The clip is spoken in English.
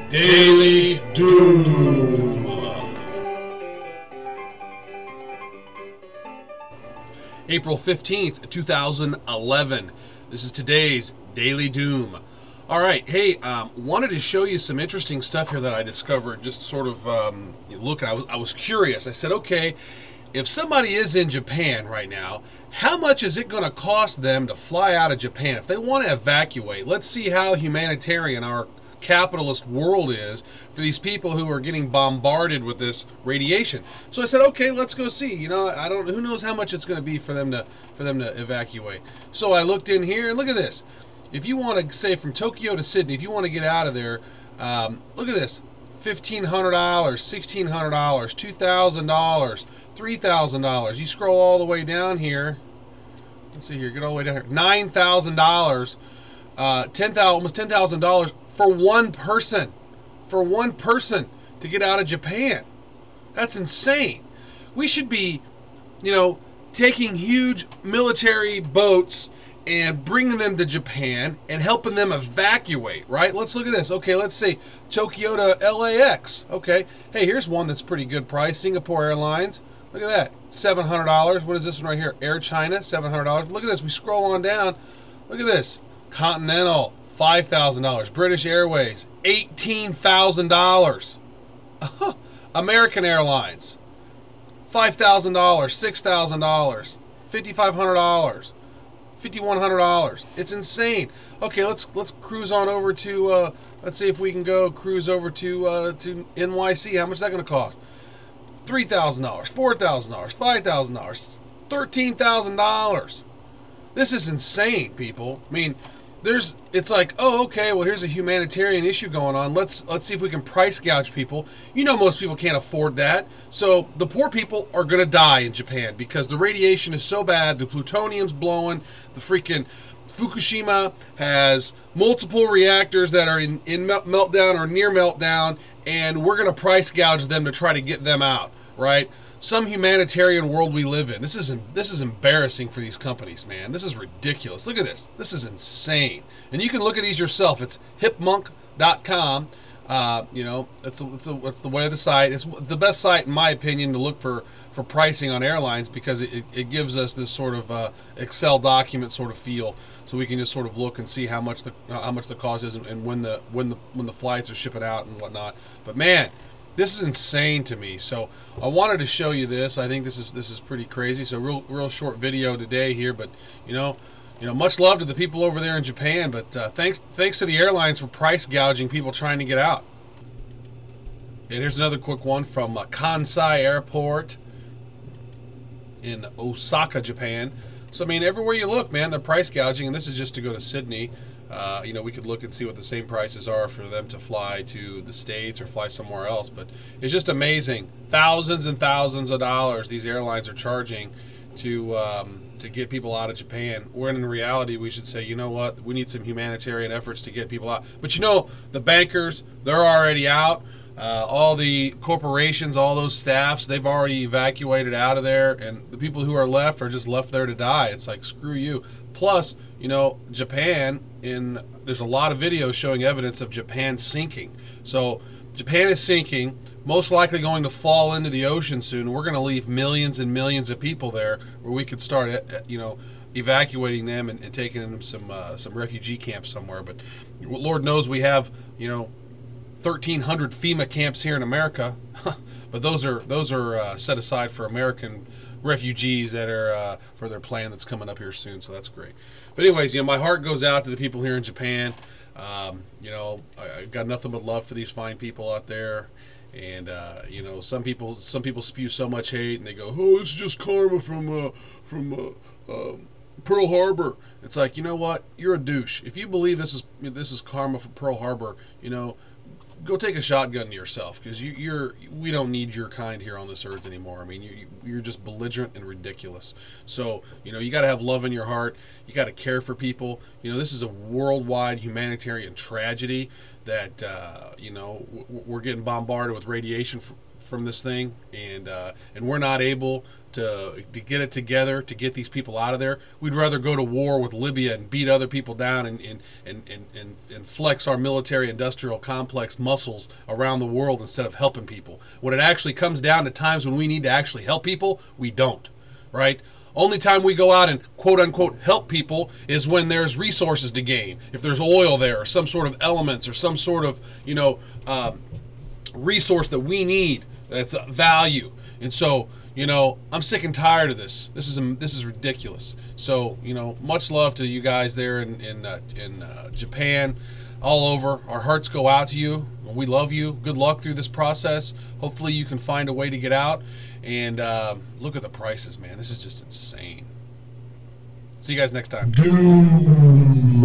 Daily Doom. April 15th, 2011. This is today's Daily Doom. All right, hey, wanted to show you some interesting stuff here that I discovered. Just sort of looking, I was curious. I said, okay, if somebody is in Japan right now, how much is it going to cost them to fly out of Japan? If they want to evacuate, let's see how humanitarian our capitalist world is for these people who are getting bombarded with this radiation. So I said, okay, let's go see. You know, who knows how much it's going to be for them to evacuate. So I looked in here and look at this. If you want to say from Tokyo to Sydney, if you want to get out of there, look at this. $1,500, $1,600, $2,000, $3,000. You scroll all the way down here. Let's see here. Get all the way down here. $9,000, almost $10,000 for one person. For one person to get out of Japan. That's insane. We should be, taking huge military boats and bringing them to Japan and helping them evacuate, right? Let's look at this. Okay, let's say Tokyo to LAX. Okay, hey, here's one that's pretty good price. Singapore Airlines. Look at that, $700. What is this one right here? Air China, $700. Look at this. We scroll on down. Look at this. Continental, $5,000. British Airways, $18,000. American Airlines, $5,000, $6,000, $5,500. $5,100. It's insane. Okay, let's cruise on over to let's see if we can go cruise over to NYC. How much is that going to cost? $3,000, $4,000, $5,000, $13,000. This is insane, people. I mean, it's like, oh, okay, well, here's a humanitarian issue going on. Let's see if we can price gouge people. You know, most people can't afford that. So the poor people are going to die in Japan because the radiation is so bad. The plutonium's blowing. The freaking Fukushima has multiple reactors that are in meltdown or near meltdown, and we're going to price gouge them to try to get them out, right? Some humanitarian world we live in. This is embarrassing for these companies, man. This is ridiculous. Look at this. This is insane. And you can look at these yourself. It's hipmonk.com. It's the way of the site. It's the best site, in my opinion, to look for pricing on airlines because it gives us this sort of Excel document sort of feel, so we can just sort of look and see how much the cost is and when the flights are shipping out and whatnot. But man, this is insane to me. So I wanted to show you this. I think this is pretty crazy. So real short video today here, but much love to the people over there in Japan. But thanks to the airlines for price gouging people trying to get out. And here's another quick one from Kansai Airport in Osaka, Japan. So I mean, everywhere you look, man, they're price gouging, and this is just to go to Sydney. We could look and see what the same prices are for them to fly to the States or fly somewhere else. But it's just amazing. Thousands and thousands of dollars these airlines are charging to get people out of Japan. When in reality, we should say, you know what? We need some humanitarian efforts to get people out. But the bankers, they're already out. All the corporations, all those staffs, they've already evacuated out of there. And the people who are left are just left there to die. It's like, screw you. Plus, Japan, there's a lot of videos showing evidence of Japan sinking. So Japan is sinking, most likely going to fall into the ocean soon. We're going to leave millions and millions of people there where we could start, evacuating them and taking them some refugee camps somewhere. But Lord knows we have, 1,300 FEMA camps here in America, but those are set aside for American refugees that are for their plan that's coming up here soon. So that's great. But anyways, my heart goes out to the people here in Japan. I got nothing but love for these fine people out there. And some people spew so much hate, and they go, "Oh, this is just karma from Pearl Harbor." It's like, you know what? You're a douche. If you believe this is karma from Pearl Harbor, go take a shotgun to yourself, because we don't need your kind here on this earth anymore. I mean, you're just belligerent and ridiculous. So you got to have love in your heart. You got to care for people. This is a worldwide humanitarian tragedy that we're getting bombarded with radiation from this thing, and we're not able to get it together to get these people out of there, we'd rather go to war with Libya and beat other people down and flex our military industrial complex muscles around the world instead of helping people. When it actually comes down to times when we need to actually help people, we don't, right? Only time we go out and quote unquote help people is when there's resources to gain. If there's oil there or some sort of elements or some sort of, resource that we need that's value. And so, I'm sick and tired of this. This is ridiculous. So, much love to you guys there in Japan, all over. Our hearts go out to you. We love you. Good luck through this process. Hopefully you can find a way to get out. And look at the prices, man. This is just insane. See you guys next time. Doom.